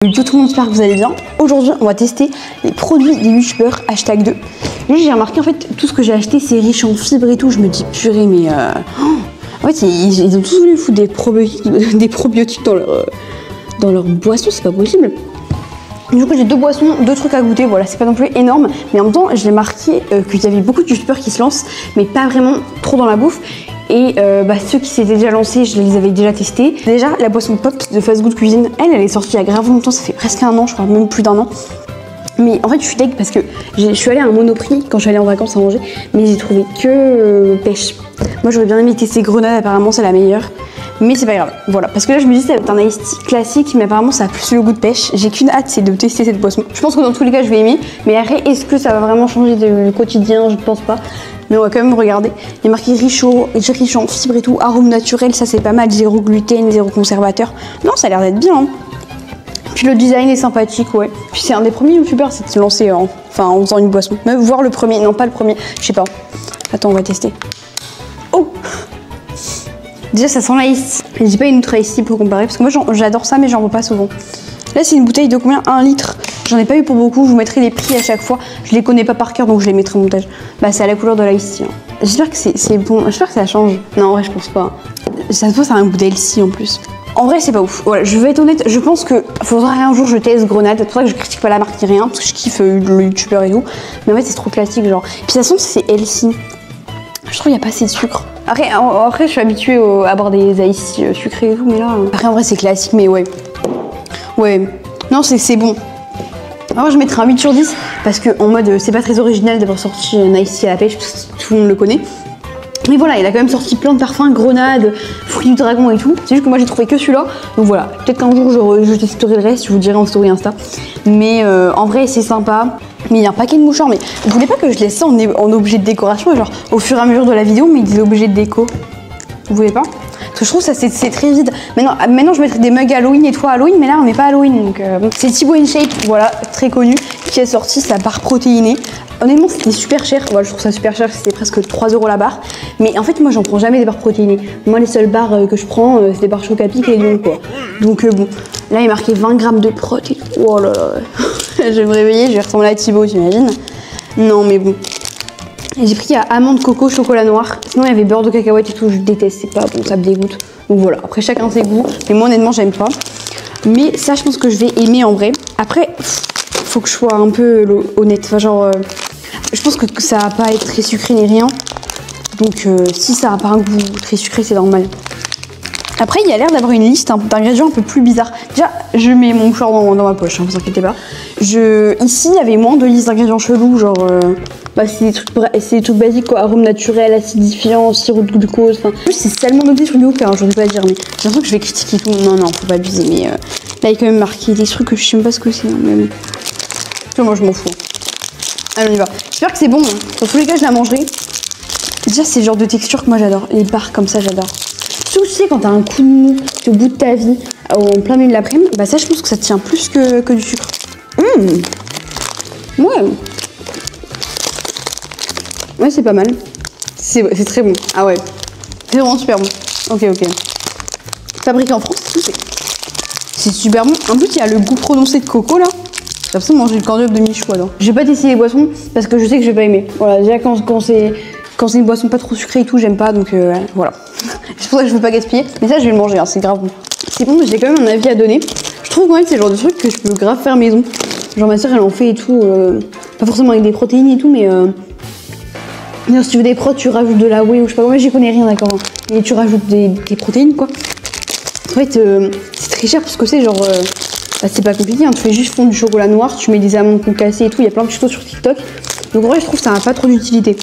Yo tout le monde, j'espère que vous allez bien. Aujourd'hui, on va tester les produits des youtubeurs #2. J'ai remarqué en fait tout ce que j'ai acheté c'est riche en fibres et tout. Je me dis purée, mais en fait ils ont tous voulu foutre des probiotiques dans leur boisson, c'est pas possible. Du coup j'ai deux boissons, deux trucs à goûter, voilà, c'est pas non plus énorme, mais en même temps j'ai remarqué qu'il y avait beaucoup de youtubeurs qui se lancent, mais pas vraiment trop dans la bouffe. Et ceux qui s'étaient déjà lancés, je les avais déjà testés. Déjà, la boisson pop de Fast Good Cuisine, elle est sortie il y a grave longtemps, ça fait presque un an, je crois, même plus d'un an. Mais en fait, je suis deg parce que je suis allée à un Monoprix quand je suis allée en vacances à Angers, mais j'ai trouvé que pêche. Moi, j'aurais bien aimé tester grenade, apparemment, c'est la meilleure. Mais c'est pas grave, voilà. Parce que là, je me dis, ça va être un iced tea classique, mais apparemment, ça a plus le goût de pêche. J'ai qu'une hâte, c'est de tester cette boisson. Je pense que dans tous les cas, je vais aimer. Mais après, est-ce que ça va vraiment changer du quotidien? Je ne pense pas. Mais on va quand même regarder. Il y a marqué riche en fibres et tout, arôme naturel, ça c'est pas mal, zéro gluten, zéro conservateur. Non, ça a l'air d'être bien. Hein. Puis le design est sympathique, ouais. Puis c'est un des premiers youtubeurs à se lancer en faisant une boisson. Même voir le premier, non pas le premier, je sais pas. Attends, on va tester. Oh! Déjà ça sent l'ice. J'ai pas une autre ice pour comparer, parce que moi j'adore ça, mais j'en vois pas souvent. Là c'est une bouteille de combien? 1 litre. J'en ai pas eu pour beaucoup, je vous mettrai les prix à chaque fois. Je les connais pas par cœur donc je les mettrai au montage. Bah c'est à la couleur de l'ice tea. Hein. J'espère que c'est bon, j'espère que ça change. Non en vrai je pense pas. Ça se voit, ça a un goût d'Elsie en plus. En vrai c'est pas ouf. Voilà, je vais être honnête, je pense que faudra un jour je teste grenade. C'est pour ça que je critique pas la marque ni rien, parce que je kiffe le youtubeur et tout. Mais en fait c'est trop classique genre. Puis de toute façon c'est Elsie. Je trouve qu'il n'y a pas assez de sucre. Après je suis habituée à boire des ice sucrés et tout, mais là. Après en vrai c'est classique, mais ouais. Ouais. Non c'est bon. Alors je mettrai un 8 sur 10 parce que en mode c'est pas très original d'avoir sorti un ice tea à la pêche, parce que tout le monde le connaît. Mais voilà, il a quand même sorti plein de parfums, grenade, fruits du dragon et tout. C'est juste que moi j'ai trouvé que celui-là. Donc voilà, peut-être qu'un jour je testerai le reste, je vous dirai en story Insta. Mais en vrai c'est sympa. Mais il y a un paquet de mouchoirs, mais vous voulez pas que je laisse ça en objet de décoration, genre au fur et à mesure de la vidéo, mais des objets de déco? Vous voulez pas? Parce que je trouve ça c'est très vide. Maintenant je mettrais des mugs Halloween et tout Halloween, mais là on n'est pas Halloween. Donc c'est Thibaut InShape, voilà, très connu, qui a sorti sa barre protéinée. Honnêtement c'était super cher, voilà, je trouve ça super cher, c'était presque 3 € la barre. Mais en fait moi j'en prends jamais des barres protéinées. Moi les seules barres que je prends c'est des barres Chocapic et Lyon quoi. Donc bon, là il est marqué 20 grammes de protéines. Oh là là, je vais me réveiller, je vais ressembler à Thibaut, t'imagines? Non mais bon. J'ai pris amande, coco, chocolat noir. Sinon il y avait beurre de cacahuète et tout, je déteste, c'est pas bon, ça me dégoûte. Donc voilà, après chacun ses goûts. Mais moi honnêtement j'aime pas. Mais ça je pense que je vais aimer en vrai. Après, faut que je sois un peu honnête. Enfin genre, je pense que ça va pas être très sucré ni rien. Donc si ça a pas un goût très sucré c'est normal. Après il y a l'air d'avoir une liste d'ingrédients un peu plus bizarre. Déjà je mets mon mouchoir dans ma poche, hein, vous inquiétez pas. Ici il y avait moins de listes d'ingrédients chelous, genre c'est des trucs basiques quoi, arôme naturel, acidifiant, sirop de glucose, enfin. En plus c'est seulement noté sur YouTube, hein, je ne vais pas dire, mais j'ai l'impression que je vais critiquer tout. Non, faut pas abuser, mais là il y a quand même marqué des trucs que je sais même pas ce que c'est, hein, mais moi je m'en fous. Allez on y va. J'espère que c'est bon, hein. Dans tous les cas je la mangerai. Déjà c'est le genre de texture que moi j'adore, les barres comme ça j'adore. Surtout tu sais quand t'as un coup de mou au bout de ta vie, en plein milieu de l'après-midi, bah ça je pense que ça tient plus que du sucre. Ouais. Ouais c'est pas mal. C'est très bon. Ah ouais. C'est vraiment super bon. Ok. Fabriqué en France, c'est super bon. En plus il y a le goût prononcé de coco là. J'ai l'impression de manger une cornude de Michoua là. Je vais pas tester les boissons parce que je sais que je vais pas aimer. Voilà, déjà quand c'est une boisson pas trop sucrée et tout, j'aime pas, donc voilà. C'est pour ça que je veux pas gaspiller. Mais ça, je vais le manger, hein, c'est grave bon. C'est bon, j'ai quand même un avis à donner. Je trouve quand même que c'est le genre de truc que je peux grave faire maison. Genre ma soeur, elle en fait et tout. Pas forcément avec des protéines et tout, mais si tu veux des protes, tu rajoutes de la whey ou je sais pas. Moi, j'y connais rien, d'accord. Hein. Et tu rajoutes des protéines, quoi. En fait, c'est très cher parce que c'est genre. C'est pas compliqué, hein. Tu fais juste fondre du chocolat noir, tu mets des amandes concassées et tout. Il y a plein de tutos sur TikTok. Donc en vrai, je trouve que ça n'a pas trop d'utilité.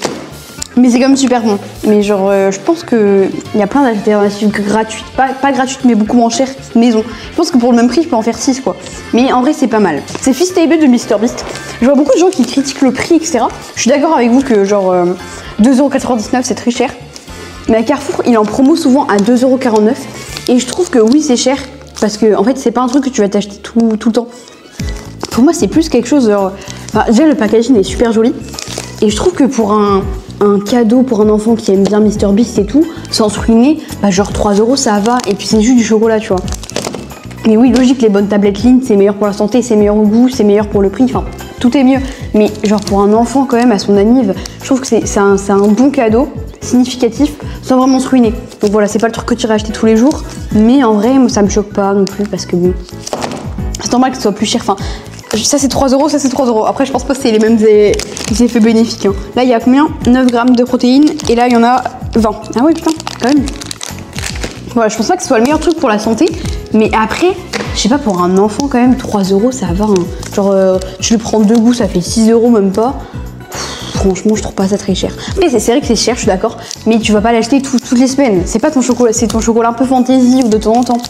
Mais c'est quand même super bon. Mais genre, je pense qu'il y a plein d'alternatives gratuites. Pas gratuites, mais beaucoup moins chères, maison. Je pense que pour le même prix, je peux en faire 6, quoi. Mais en vrai, c'est pas mal. C'est Feastable de MrBeast. Je vois beaucoup de gens qui critiquent le prix, etc. Je suis d'accord avec vous que genre 2,99 € c'est très cher. Mais à Carrefour, il est en promo souvent à 2,49 €. Et je trouve que oui, c'est cher. Parce que en fait, c'est pas un truc que tu vas t'acheter tout le temps. Pour moi, c'est plus quelque chose. Déjà, le packaging est super joli. Et je trouve que pour un cadeau pour un enfant qui aime bien MrBeast et tout, sans se ruiner, bah genre 3 € ça va. Et puis c'est juste du chocolat, tu vois. Mais oui, logique, les bonnes tablettes Lindt, c'est meilleur pour la santé, c'est meilleur au goût, c'est meilleur pour le prix, enfin, tout est mieux. Mais genre pour un enfant quand même, à son anniv, je trouve que c'est un bon cadeau, significatif, sans vraiment se ruiner. Donc voilà, c'est pas le truc que tu irais acheter tous les jours, mais en vrai, moi, ça me choque pas non plus, parce que bon, c'est normal que ce soit plus cher. Enfin, ça c'est 3 €, ça c'est 3 €. Après, je pense pas que c'est les mêmes effets bénéfiques. Hein. Là, il y a combien? 9 grammes de protéines, et là, il y en a 20. Ah ouais, putain, quand même. Voilà, je pense pas que ce soit le meilleur truc pour la santé, mais après, je sais pas, pour un enfant quand même, 3 € ça va. Hein. Genre, je le prends 2 goûts, ça fait 6 € même pas. Franchement, je trouve pas ça très cher. Après, c'est vrai que c'est cher, je suis d'accord, mais tu vas pas l'acheter toutes les semaines. C'est pas ton chocolat, c'est ton chocolat un peu fantaisie ou de temps en temps.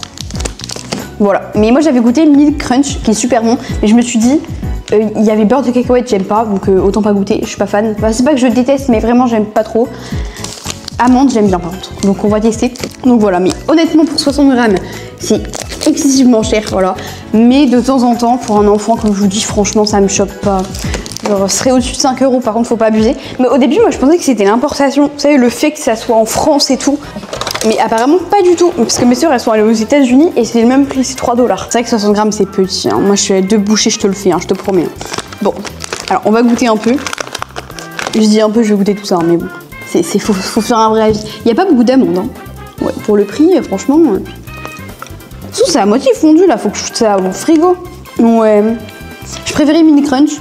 Voilà. Mais moi, j'avais goûté Milk Crunch, qui est super bon, mais je me suis dit, il y avait beurre de cacahuète, j'aime pas, donc autant pas goûter, je suis pas fan. Enfin, c'est pas que je déteste, mais vraiment, j'aime pas trop. Amande, j'aime bien par contre. Donc on va tester. Donc voilà, mais honnêtement pour 60 grammes, c'est excessivement cher, voilà. Mais de temps en temps, pour un enfant, comme je vous dis, franchement, ça me choque pas. Genre, ce serait au-dessus de 5 €, par contre, faut pas abuser. Mais au début, moi, je pensais que c'était l'importation. Vous savez, le fait que ça soit en France et tout. Mais apparemment, pas du tout. Parce que mes soeurs, elles sont allées aux États-Unis et c'est le même prix, c'est 3 $. C'est vrai que 60 grammes, c'est petit. Hein. Moi, je suis à 2 bouchées, je te le fais, hein, je te promets. Hein. Bon, alors, on va goûter un peu. Je dis un peu, je vais goûter tout ça, hein, mais bon. Faut faire un vrai avis. Il n'y a pas beaucoup d'amandes. Hein. Ouais, pour le prix, franchement. Surtout, c'est à moitié fondu là, faut que je foute ça au frigo. Ouais. Je préférais Mini Crunch.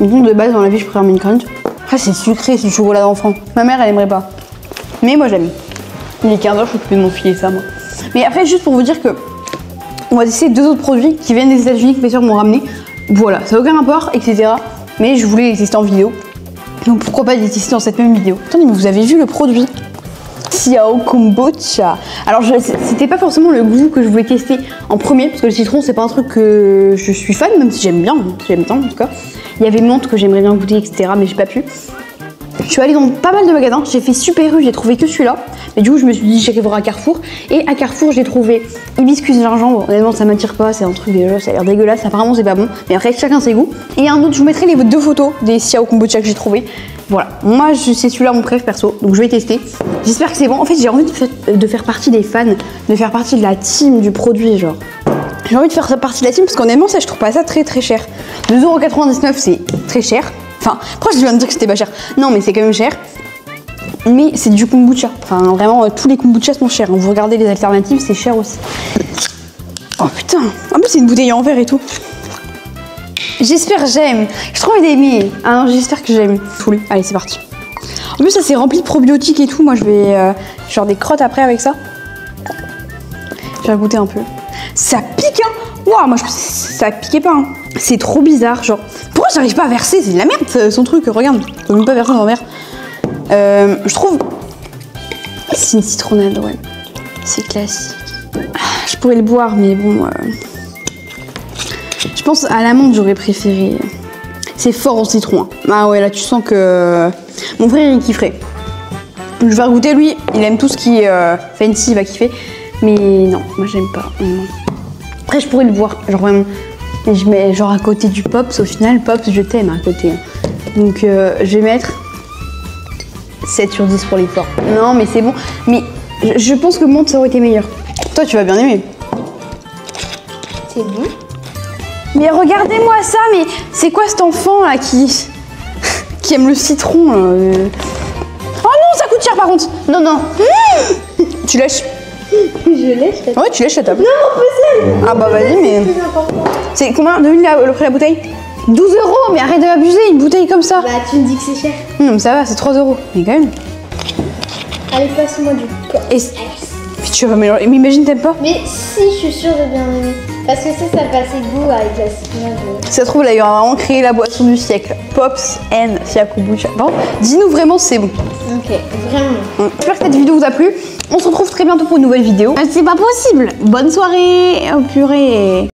Donc de base, dans la vie, je préfère Mini Crunch. Ah, c'est sucré, c'est du chocolat d'enfant. Ma mère, elle aimerait pas. Mais moi, j'aime. Il est 15 h, je suis occupée de m'enfiler ça, moi. Mais après, juste pour vous dire que on va tester 2 autres produits qui viennent des États-Unis que mes soeurs m'ont ramené. Voilà, ça n'a aucun rapport, etc. Mais je voulais les tester en vidéo. Donc pourquoi pas les tester dans cette même vidéo. Attendez, mais vous avez vu le produit Xiao Kombucha. Alors c'était pas forcément le goût que je voulais tester en premier, parce que le citron c'est pas un truc que je suis fan, même si j'aime bien en tout cas. Il y avait menthe que j'aimerais bien goûter, etc. mais j'ai pas pu. Je suis allée dans pas mal de magasins, j'ai fait Super U, j'ai trouvé que celui-là. Mais du coup je me suis dit j'irai voir à Carrefour. Et à Carrefour j'ai trouvé hibiscus gingembre. Honnêtement ça m'attire pas, c'est un truc déjà, ça a l'air dégueulasse, apparemment c'est pas bon. Mais après chacun ses goûts. Et un autre, je vous mettrai les 2 photos des Xiao Kombucha que j'ai trouvé. Voilà, moi c'est celui-là mon préf perso, donc je vais tester. J'espère que c'est bon. En fait j'ai envie de faire partie des fans, de faire partie de la team du produit genre. J'ai envie de faire partie de la team parce qu'honnêtement ça je trouve pas ça très cher. 2,99 € c'est très cher. Enfin, pourquoi je viens de dire que c'était pas cher? Non mais c'est quand même cher. Mais c'est du kombucha. Enfin vraiment tous les kombuchas sont chers. Vous regardez les alternatives, c'est cher aussi. Oh putain, en plus c'est une bouteille en verre et tout. J'espère que j'aime. J'ai trop envie d'aimer. Ah non, j'espère que j'aime. Allez, c'est parti. En plus, ça c'est rempli de probiotiques et tout. Moi, je vais genre des crottes après avec ça. Je vais goûter un peu. Ça pique, hein. Waouh, moi, ça piquait pas. Hein. C'est trop bizarre. Genre, pourquoi j'arrive pas à verser? C'est de la merde, son truc. Regarde, je peux même pas verser dans le verre. Je trouve. C'est une citronnade, ouais. C'est classique. Je pourrais le boire, mais bon. Je pense à l'amande, j'aurais préféré. C'est fort en citron. Hein. Ah ouais, là tu sens que mon frère il kifferait. Je vais goûter lui, il aime tout ce qui est fancy, il va kiffer. Mais non, moi j'aime pas. Non. Après je pourrais le boire, genre vraiment. Et je mets genre à côté du Pops, au final, Pops je t'aime à côté. Donc je vais mettre 7 sur 10 pour l'effort. Non mais c'est bon. Mais je pense que menthe ça aurait été meilleur. Toi tu vas bien aimer. C'est bon. Mais regardez-moi ça, mais c'est quoi cet enfant là qui aime le citron Oh non, ça coûte cher par contre. Non, non. Tu lèches. Je lèche la table. Ouais, tu lèches la table. Non, possible. Ah bah vas-y, mais... C'est combien de le prix de la bouteille? 12 €, mais arrête d'abuser, une bouteille comme ça. Bah tu me dis que c'est cher. Ça va, c'est 3 €. Mais quand même. Allez, passe-moi du corps. Et puis tu vas mélanger. Mais imagine, t'aimes pas? Mais si, je suis sûre de bien aimer. Parce que ça passait goût avec la citronnade. Si ça se trouve, là, il a vraiment créé la boisson du siècle. Pops and Xiao Kombucha. Bon, dis-nous vraiment si c'est bon. Ok, vraiment. J'espère que cette vidéo vous a plu. On se retrouve très bientôt pour une nouvelle vidéo. C'est pas possible. Bonne soirée. Oh purée.